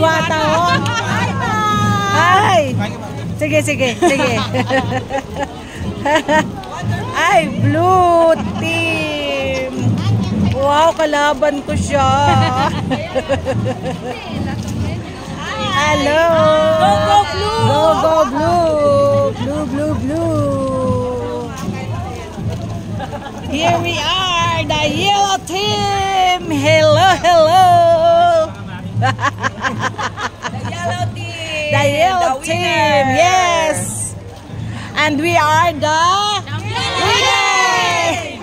Diwata, oh. Ay! Sige, sige, sige. Ay, blue team. Wow, kalaban ko siya. Hello. Go, go, blue. Go, go, blue. Blue, blue, blue. Here we are, the yellow team. Hello, hello. The yellow team. The yellow team, yes. And we are the winners.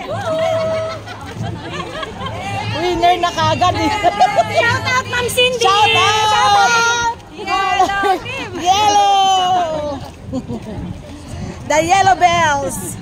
Winner na kagad. Shout out, Ma'am Cindy. Shout out. Yellow team. Yellow. The yellow bells.